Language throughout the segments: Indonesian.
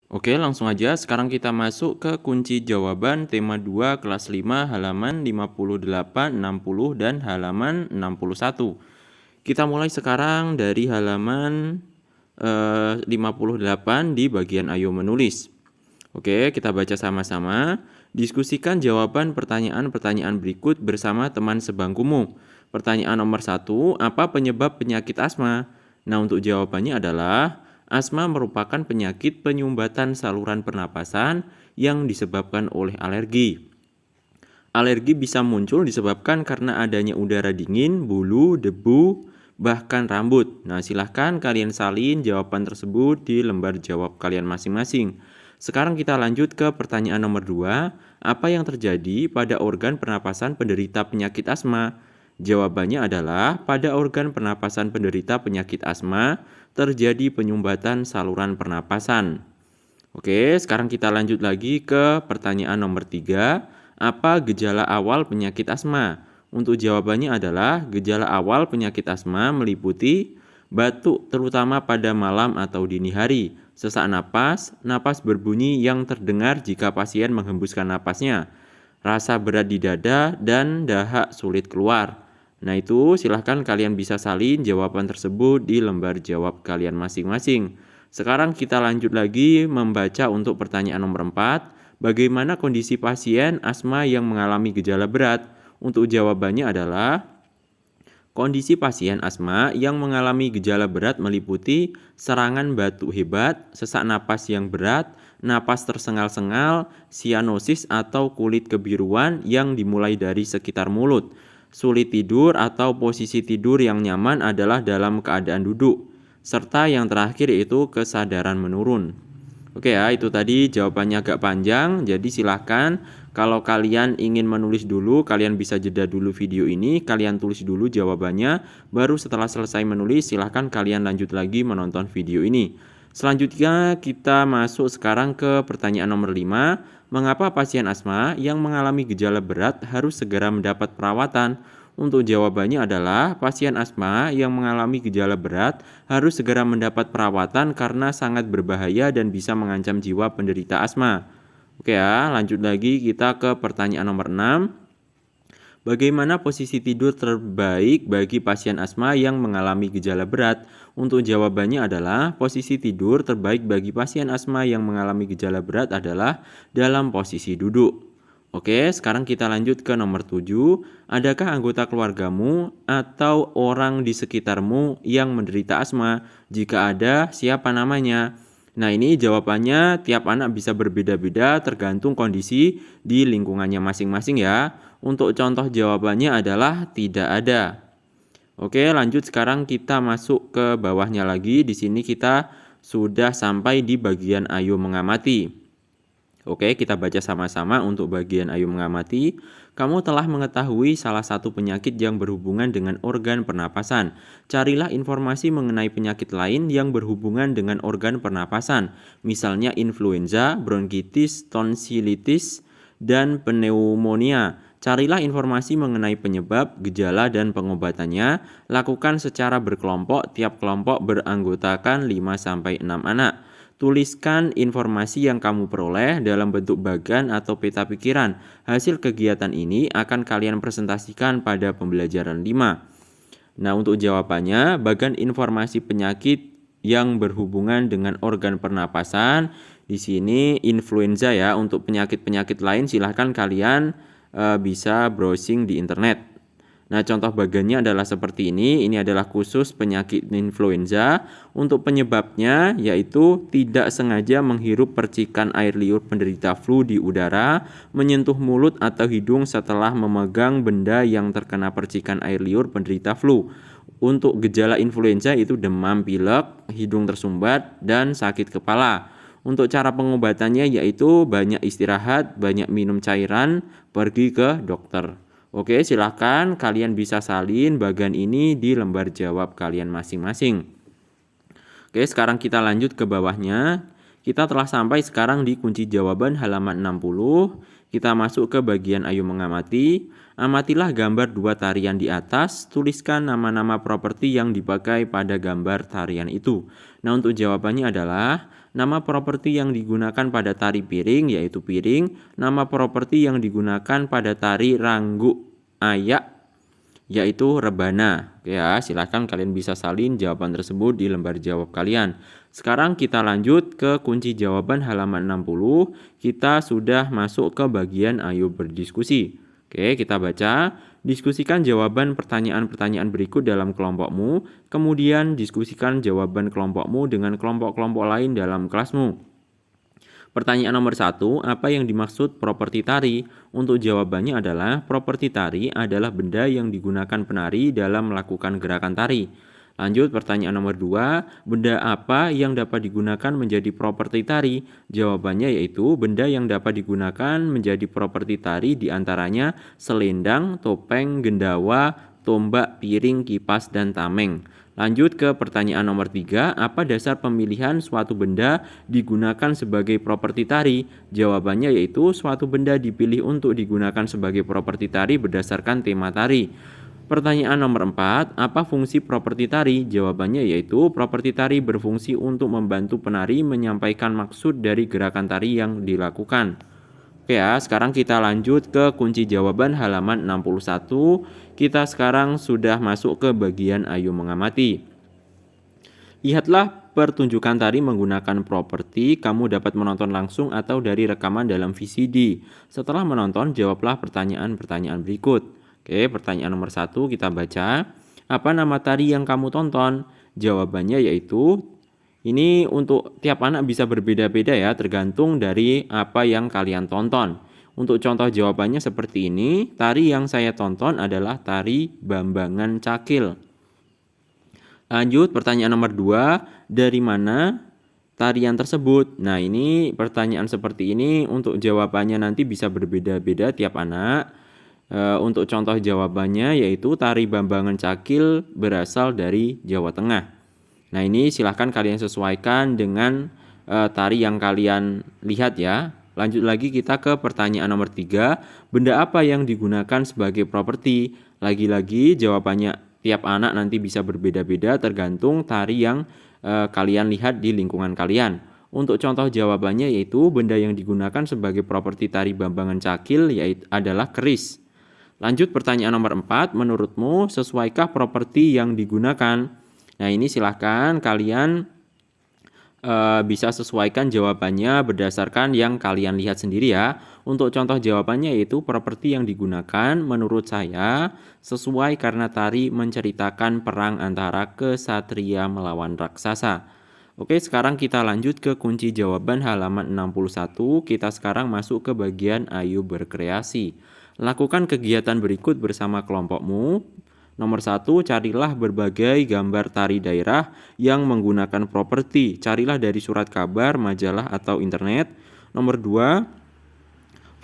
Oke, langsung aja. Sekarang kita masuk ke kunci jawaban tema 2 kelas 5 halaman 58, 60, dan halaman 61. Kita mulai sekarang dari halaman 58 di bagian ayo menulis. Oke, kita baca sama-sama. Diskusikan jawaban pertanyaan-pertanyaan berikut bersama teman sebangkumu. Pertanyaan nomor 1, apa penyebab penyakit asma? Nah, untuk jawabannya adalah asma merupakan penyakit penyumbatan saluran pernapasan yang disebabkan oleh alergi. Alergi bisa muncul disebabkan karena adanya udara dingin, bulu, debu, bahkan rambut. Nah, silahkan kalian salin jawaban tersebut di lembar jawab kalian masing-masing. Sekarang kita lanjut ke pertanyaan nomor 2. Apa yang terjadi pada organ pernapasan penderita penyakit asma? Jawabannya adalah pada organ pernapasan penderita penyakit asma terjadi penyumbatan saluran pernapasan. Oke, sekarang kita lanjut lagi ke pertanyaan nomor 3. Apa gejala awal penyakit asma? Untuk jawabannya adalah gejala awal penyakit asma meliputi batuk terutama pada malam atau dini hari, sesak napas, napas berbunyi yang terdengar jika pasien menghembuskan napasnya, rasa berat di dada, dan dahak sulit keluar. Nah itu silahkan kalian bisa salin jawaban tersebut di lembar jawab kalian masing-masing. Sekarang kita lanjut lagi membaca untuk pertanyaan nomor 4. Bagaimana kondisi pasien asma yang mengalami gejala berat? Untuk jawabannya adalah kondisi pasien asma yang mengalami gejala berat meliputi serangan batuk hebat, sesak napas yang berat, napas tersengal-sengal, sianosis atau kulit kebiruan yang dimulai dari sekitar mulut. Sulit tidur atau posisi tidur yang nyaman adalah dalam keadaan duduk. Serta yang terakhir yaitu kesadaran menurun. Oke ya, itu tadi jawabannya agak panjang, jadi silahkan kalau kalian ingin menulis dulu, kalian bisa jeda dulu video ini, kalian tulis dulu jawabannya, baru setelah selesai menulis, silahkan kalian lanjut lagi menonton video ini. Selanjutnya kita masuk sekarang ke pertanyaan nomor 5. Mengapa pasien asma yang mengalami gejala berat harus segera mendapat perawatan? Untuk jawabannya adalah pasien asma yang mengalami gejala berat harus segera mendapat perawatan karena sangat berbahaya dan bisa mengancam jiwa penderita asma. Oke ya, lanjut lagi kita ke pertanyaan nomor 6. Bagaimana posisi tidur terbaik bagi pasien asma yang mengalami gejala berat? Untuk jawabannya adalah posisi tidur terbaik bagi pasien asma yang mengalami gejala berat adalah dalam posisi duduk. Oke, sekarang kita lanjut ke nomor 7. Adakah anggota keluargamu atau orang di sekitarmu yang menderita asma? Jika ada, siapa namanya? Nah, ini jawabannya tiap anak bisa berbeda-beda tergantung kondisi di lingkungannya masing-masing ya. Untuk contoh jawabannya adalah tidak ada. Oke, lanjut sekarang kita masuk ke bawahnya lagi. Di sini kita sudah sampai di bagian ayo mengamati. Oke, kita baca sama-sama untuk bagian ayo mengamati. Kamu telah mengetahui salah satu penyakit yang berhubungan dengan organ pernapasan. Carilah informasi mengenai penyakit lain yang berhubungan dengan organ pernapasan. Misalnya influenza, bronkitis, tonsilitis, dan pneumonia. Carilah informasi mengenai penyebab, gejala, dan pengobatannya. Lakukan secara berkelompok, tiap kelompok beranggotakan 5-6 anak. Tuliskan informasi yang kamu peroleh dalam bentuk bagan atau peta pikiran. Hasil kegiatan ini akan kalian presentasikan pada pembelajaran 5. Nah, untuk jawabannya, bagan informasi penyakit yang berhubungan dengan organ pernapasan. Di sini influenza ya. Untuk penyakit-penyakit lain silahkan kalian bisa browsing di internet. Nah, contoh bagannya adalah seperti ini. Ini adalah khusus penyakit influenza. Untuk penyebabnya yaitu tidak sengaja menghirup percikan air liur penderita flu di udara, menyentuh mulut atau hidung setelah memegang benda yang terkena percikan air liur penderita flu. Untuk gejala influenza itu demam, pilek, hidung tersumbat, dan sakit kepala. Untuk cara pengobatannya yaitu banyak istirahat, banyak minum cairan, pergi ke dokter. Oke, silahkan kalian bisa salin bagian ini di lembar jawab kalian masing-masing. Oke, sekarang kita lanjut ke bawahnya. Kita telah sampai sekarang di kunci jawaban halaman 60. Kita masuk ke bagian ayo mengamati. Amatilah gambar 2 tarian di atas. Tuliskan nama-nama properti yang dipakai pada gambar tarian itu. Nah, untuk jawabannya adalah Nama properti yang digunakan pada tari piring yaitu piring. Nama properti yang digunakan pada tari ranggu ayak yaitu rebana. Oke ya, silahkan kalian bisa salin jawaban tersebut di lembar jawab kalian. Sekarang kita lanjut ke kunci jawaban halaman 60. Kita sudah masuk ke bagian ayo berdiskusi. Oke, kita baca. Diskusikan jawaban pertanyaan-pertanyaan berikut dalam kelompokmu, kemudian diskusikan jawaban kelompokmu dengan kelompok-kelompok lain dalam kelasmu. Pertanyaan nomor 1, apa yang dimaksud properti tari? Untuk jawabannya adalah, properti tari adalah benda yang digunakan penari dalam melakukan gerakan tari. Lanjut pertanyaan nomor 2, benda apa yang dapat digunakan menjadi properti tari? Jawabannya yaitu benda yang dapat digunakan menjadi properti tari diantaranya selendang, topeng, gendawa, tombak, piring, kipas, dan tameng. Lanjut ke pertanyaan nomor 3, apa dasar pemilihan suatu benda digunakan sebagai properti tari? Jawabannya yaitu suatu benda dipilih untuk digunakan sebagai properti tari berdasarkan tema tari. Pertanyaan nomor 4, apa fungsi properti tari? Jawabannya yaitu properti tari berfungsi untuk membantu penari menyampaikan maksud dari gerakan tari yang dilakukan. Oke ya, sekarang kita lanjut ke kunci jawaban halaman 61. Kita sekarang sudah masuk ke bagian ayo mengamati. Lihatlah pertunjukan tari menggunakan properti, kamu dapat menonton langsung atau dari rekaman dalam VCD. Setelah menonton, jawablah pertanyaan-pertanyaan berikut. Oke, pertanyaan nomor 1 kita baca. Apa nama tari yang kamu tonton? Jawabannya yaitu, ini untuk tiap anak bisa berbeda-beda ya, tergantung dari apa yang kalian tonton. Untuk contoh jawabannya seperti ini, tari yang saya tonton adalah tari Bambangan Cakil. Lanjut pertanyaan nomor 2, dari mana tarian tersebut? Nah, ini pertanyaan seperti ini untuk jawabannya nanti bisa berbeda-beda tiap anak. Untuk contoh jawabannya yaitu tari Bambangan Cakil berasal dari Jawa Tengah. Nah, ini silahkan kalian sesuaikan dengan tari yang kalian lihat ya. Lanjut lagi kita ke pertanyaan nomor 3, benda apa yang digunakan sebagai properti? Lagi-lagi jawabannya tiap anak nanti bisa berbeda-beda tergantung tari yang kalian lihat di lingkungan kalian. Untuk contoh jawabannya yaitu benda yang digunakan sebagai properti tari Bambangan Cakil yaitu adalah keris. Lanjut pertanyaan nomor 4, menurutmu sesuaikah properti yang digunakan? Nah, ini silahkan kalian bisa sesuaikan jawabannya berdasarkan yang kalian lihat sendiri ya. Untuk contoh jawabannya yaitu properti yang digunakan menurut saya sesuai karena tari menceritakan perang antara kesatria melawan raksasa. Oke, sekarang kita lanjut ke kunci jawaban halaman 61. Kita sekarang masuk ke bagian ayo berkreasi. Lakukan kegiatan berikut bersama kelompokmu. Nomor 1, carilah berbagai gambar tari daerah yang menggunakan properti. Carilah dari surat kabar, majalah, atau internet. Nomor 2,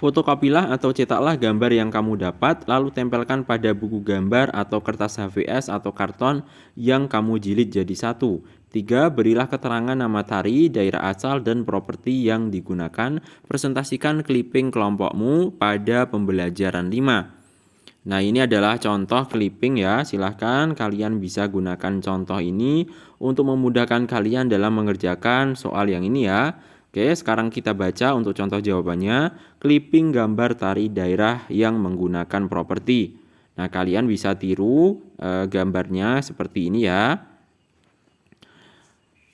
fotokopilah atau cetaklah gambar yang kamu dapat, lalu tempelkan pada buku gambar atau kertas HVS atau karton yang kamu jilid jadi satu. 3, berilah keterangan nama tari, daerah asal, dan properti yang digunakan. Presentasikan clipping kelompokmu pada pembelajaran 5. Nah, ini adalah contoh clipping ya. Silahkan kalian bisa gunakan contoh ini untuk memudahkan kalian dalam mengerjakan soal yang ini ya. Oke, sekarang kita baca untuk contoh jawabannya. Clipping gambar tari daerah yang menggunakan properti. Nah, kalian bisa tiru gambarnya seperti ini ya.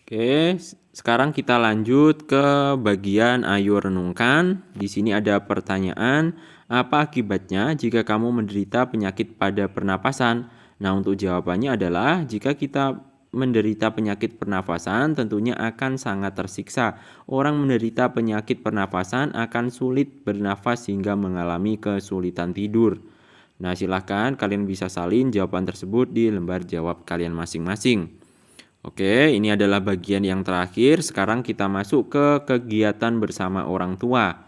Oke, sekarang kita lanjut ke bagian ayo renungkan. Di sini ada pertanyaan, apa akibatnya jika kamu menderita penyakit pada pernapasan? Nah, untuk jawabannya adalah jika kita menderita penyakit pernafasan tentunya akan sangat tersiksa. Orang menderita penyakit pernafasan akan sulit bernafas hingga mengalami kesulitan tidur. Nah, silahkan kalian bisa salin jawaban tersebut di lembar jawab kalian masing-masing. Oke, ini adalah bagian yang terakhir. Sekarang kita masuk ke kegiatan bersama orang tua.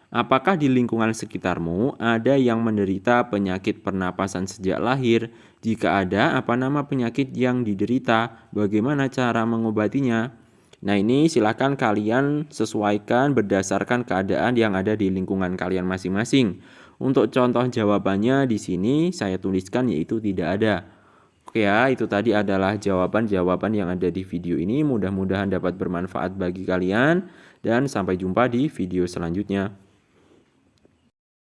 Apakah di lingkungan sekitarmu ada yang menderita penyakit pernapasan sejak lahir? Jika ada, apa nama penyakit yang diderita? Bagaimana cara mengobatinya? Nah, ini silakan kalian sesuaikan berdasarkan keadaan yang ada di lingkungan kalian masing-masing. Untuk contoh jawabannya di sini saya tuliskan yaitu tidak ada. Oke ya, itu tadi adalah jawaban-jawaban yang ada di video ini. Mudah-mudahan dapat bermanfaat bagi kalian dan sampai jumpa di video selanjutnya.